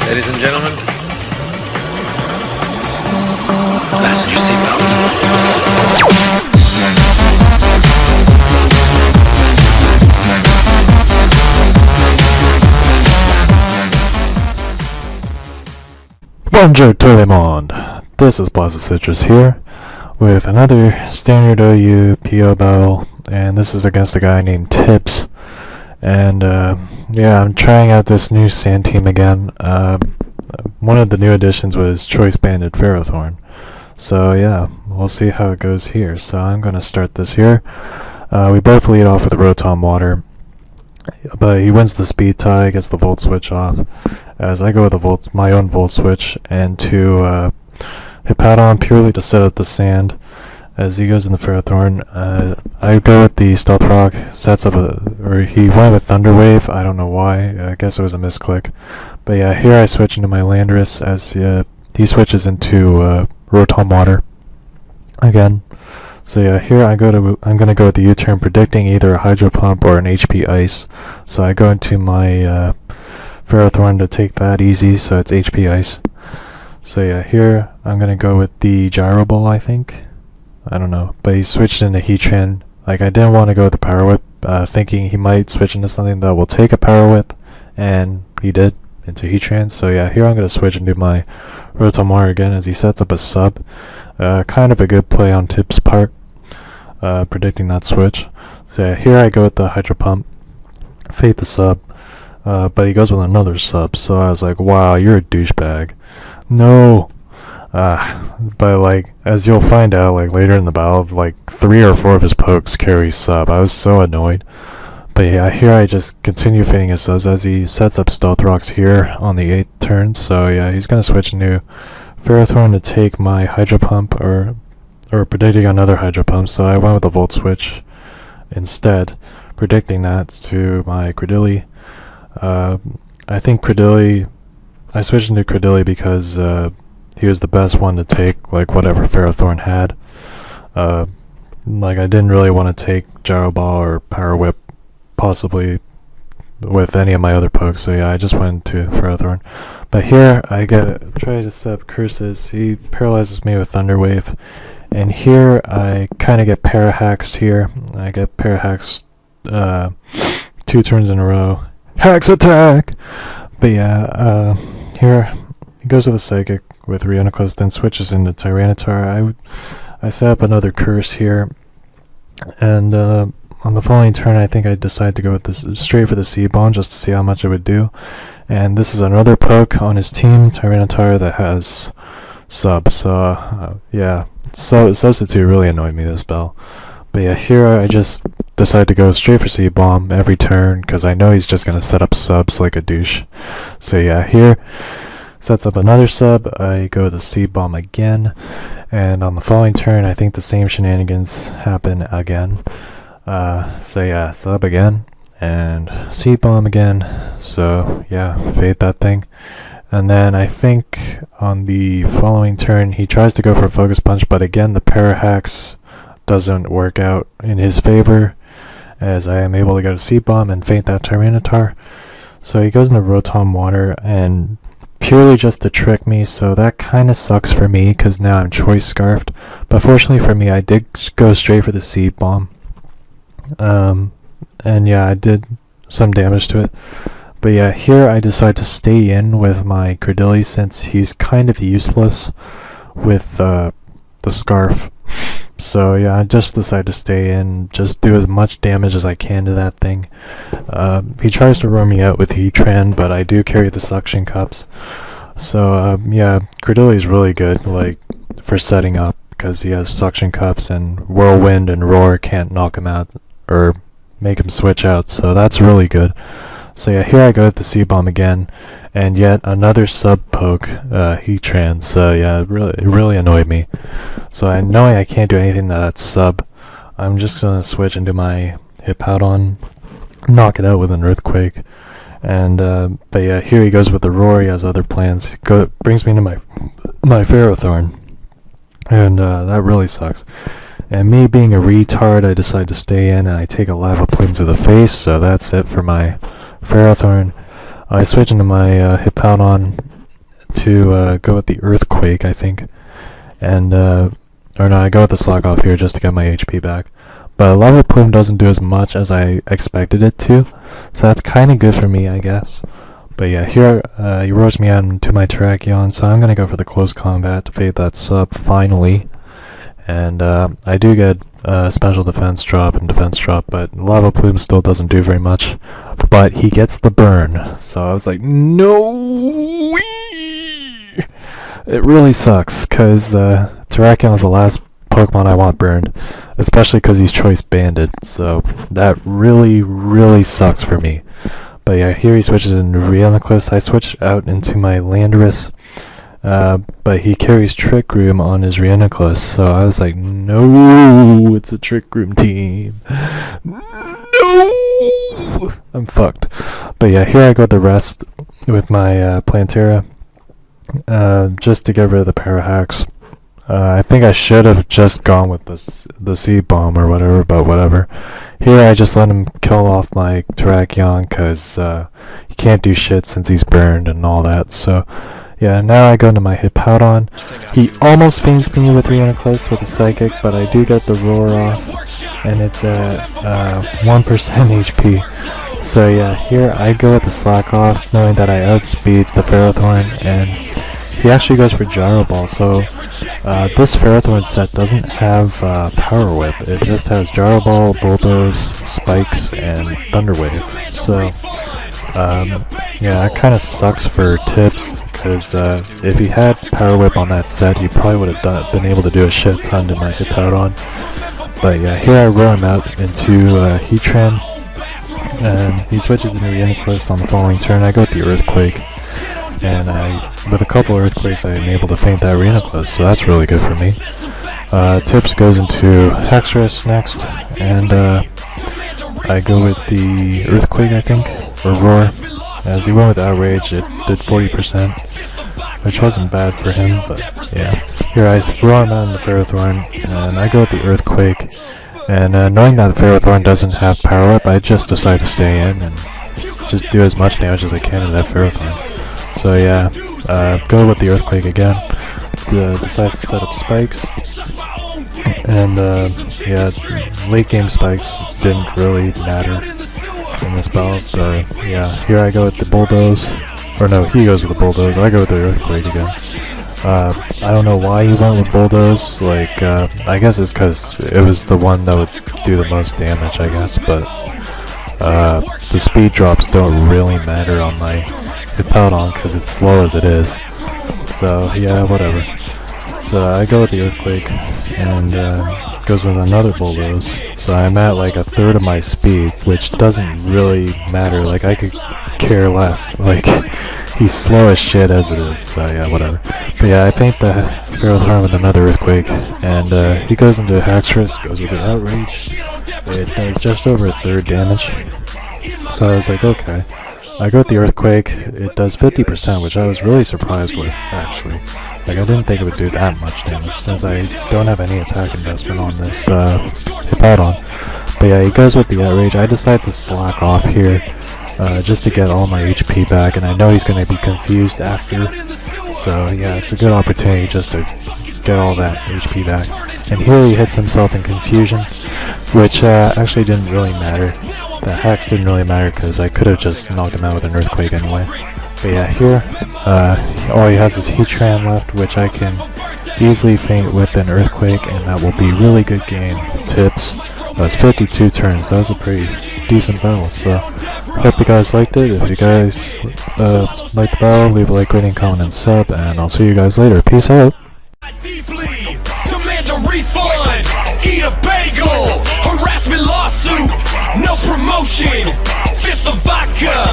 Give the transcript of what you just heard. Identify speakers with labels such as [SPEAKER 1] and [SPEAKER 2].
[SPEAKER 1] Ladies and gentlemen,
[SPEAKER 2] fasten your seatbelts.
[SPEAKER 3] Bonjour tout le monde. This is Bawse Citrus here with another standard OU PO battle, and this is against a guy named Tibs. And yeah, I'm trying out this new sand team again. One of the new additions was Choice Banded Ferrothorn. So yeah, we'll see how it goes here. So I'm going to start this here. We both lead off with Rotom Water, but he wins the speed tie, gets the Volt Switch off, as I go with my own Volt Switch, and to Hippowdon purely to set up the sand. As he goes in the Ferrothorn, I go with the Stealth Rock, he went with Thunder Wave, I don't know why, I guess it was a misclick. But yeah, here I switch into my Landorus, as he switches into Rotom Water again. So yeah, here I'm gonna go with the U-turn, predicting either a Hydro Pump or an HP Ice. So I go into my Ferrothorn to take that easy, so it's HP Ice. So yeah, here I'm gonna go with the Gyro Ball, I think. I don't know, but he switched into Heatran. Like, I didn't want to go with the Power Whip, thinking he might switch into something that will take a Power Whip, and he did, into Heatran. So yeah, here I'm gonna switch into my Rotom Water again, as he sets up a sub. Kind of a good play on Tip's part, predicting that switch. So yeah, here I go with the Hydro Pump, fade the sub, but he goes with another sub, so I was like, wow, you're a douchebag. No! But like, as you'll find out like later in the battle, like 3 or 4 of his pokes carry sub. I was so annoyed. But yeah, here I just continue fading his subs as he sets up Stealth Rocks here on the 8th turn. So yeah, he's gonna switch into Ferrothorn to take my Hydro Pump, or predicting another Hydro Pump. So I went with the Volt Switch instead, predicting that to my Credilli. I think I switched into Credilli because he was the best one to take, like whatever Ferrothorn had. Like, I didn't really want to take Gyro Ball or Power Whip, possibly with any of my other pokes. So yeah, I just went to Ferrothorn. But here I try to set up curses. He paralyzes me with Thunder Wave, and here I kind of get Parahaxed here. I get Parahaxed 2 turns in a row. Hex attack! But yeah, here he goes with a Psychic with Rioniclus, then switches into Tyranitar. I set up another curse here, and on the following turn I think I decide to go with this straight for the Seed Bomb just to see how much it would do. And this is another poke on his team, Tyranitar, that has sub. So yeah, Substitute really annoyed me this spell. But yeah, here I just decide to go straight for Seed Bomb every turn, because I know he's just going to set up subs like a douche. So yeah, here sets up another sub. I go the Seed Bomb again, and on the following turn I think the same shenanigans happen again. So yeah, sub again and Seed Bomb again. So yeah, fade that thing. And then I think on the following turn he tries to go for a Focus Punch, but again the Parahax doesn't work out in his favor, as I am able to get a Seed Bomb and feint that Tyranitar. So he goes into Rotom Water, and purely just to trick me, so that kind of sucks for me, because now I'm Choice Scarfed. But fortunately for me, I did go straight for the Seed Bomb. And yeah, I did some damage to it. But yeah, here I decide to stay in with my Credilli, since he's kind of useless with the Scarf. So yeah, I just decide to stay in, just do as much damage as I can to that thing. He tries to roar me out with Heatran, but I do carry the Suction Cups. So yeah, Credilli is really good, like, for setting up, because he has Suction Cups, and Whirlwind and Roar can't knock him out or make him switch out, so that's really good. So yeah, here I go with the Seed Bomb again, and yet another sub poke, Heatran. So yeah, it really annoyed me. So knowing I can't do anything to that sub, I'm just gonna switch into my Hippowdon, knock it out with an Earthquake. And but yeah, here he goes with the Roar. He has other plans. Brings me into my Ferrothorn, and that really sucks. And me being a retard, I decide to stay in, and I take a Lava Plume to the face. So that's it for my Ferrothorn. I switch into my Hippowdon, to go with the earthquake, I think, and or no, I go with the slack off here just to get my HP back. But lava plume doesn't do as much as I expected it to, so that's kind of good for me, I guess. But yeah, here he roars me out into my Terrakion, so I'm gonna go for the close combat to fade that sub finally. And I do get special defense drop and defense drop, but lava plume still doesn't do very much. But he gets the burn, so I was like, no! It really sucks, because Terrakion is the last Pokemon I want burned, especially because he's choice banded, so that really sucks for me. But yeah, here he switches into Reuniclus. I switch out into my Landorus, but he carries Trick Room on his Reuniclus, so I was like, no, it's a Trick Room team. No! I'm fucked. But yeah, here I go with the rest with my Plantera, just to get rid of the Parahacks. I think I should have just gone with the Seed Bomb or whatever, but whatever. Here I just let him kill off my Terrakion, because he can't do shit since he's burned and all that. So yeah, now I go into my Hippowdon. He almost faints me with Reuniclus with a Psychic, but I do get the Roar off, and it's at 1% HP. So yeah, here I go with the Slack off, knowing that I outspeed the Ferrothorn, and he actually goes for Gyro Ball. So this Ferrothorn set doesn't have Power Whip. It just has Gyro Ball, Bulldoze, Spikes, and Thunder Wave. So yeah, that kind of sucks for Tips, because if he had Power Whip on that set, he probably would have been able to do a shit ton to my Hippowdon. But yeah, here I roar him out into Heatran, and he switches into Reuniclus on the following turn. I go with the Earthquake, and with a couple Earthquakes I am able to feint that Reuniclus, so that's really good for me. Tips goes into Hexorus next, and I go with the Earthquake, I think, or Roar. As he went with Outrage, it did 40%, which wasn't bad for him, but yeah. Here I roar him out in the Ferrothorn, and I go with the Earthquake, and knowing that the Ferrothorn doesn't have Power Up, I just decide to stay in and just do as much damage as I can to that Ferrothorn. So yeah, go with the Earthquake again, decides to set up Spikes, and yeah, late game Spikes didn't really matter in this battle, so yeah, here I go with the Bulldoze, or no, he goes with the Bulldoze, I go with the Earthquake again. I don't know why he went with Bulldoze, like, I guess it's because it was the one that would do the most damage, I guess, but the speed drops don't really matter on my Hippowdon because it's slow as it is. So yeah, whatever. So I go with the Earthquake, and goes with another Bulldoze. So I'm at like a third of my speed, which doesn't really matter. Like, I could care less. Like, he's slow as shit as it is. So yeah, whatever. But yeah, I paint the Ferrothorn with another Earthquake, and he goes into Hexorus, goes with the Outrage. It does just over a third damage. So I was like, okay. I go with the Earthquake, it does 50%, which I was really surprised with, actually. Like, I didn't think it would do that much damage, since I don't have any attack investment on this Hippowdon. But yeah, he goes with the Outrage. I decide to slack off here, just to get all my HP back, and I know he's going to be confused after. So yeah, it's a good opportunity just to get all that HP back. And here he hits himself in Confusion, which actually didn't really matter. The hacks didn't really matter because I could have just knocked him out with an Earthquake anyway. But yeah, here, all he has is Heatran left, which I can easily feint with an Earthquake, and that will be really good game. Tips. That was 52 turns. That was a pretty decent battle, so hope you guys liked it. If you guys liked the battle, leave a like, rating, comment, and sub, and I'll see you guys later. Peace out.
[SPEAKER 2] Demand a refund, eat a bagel, harassment lawsuit, no promotion, fifth of vodka.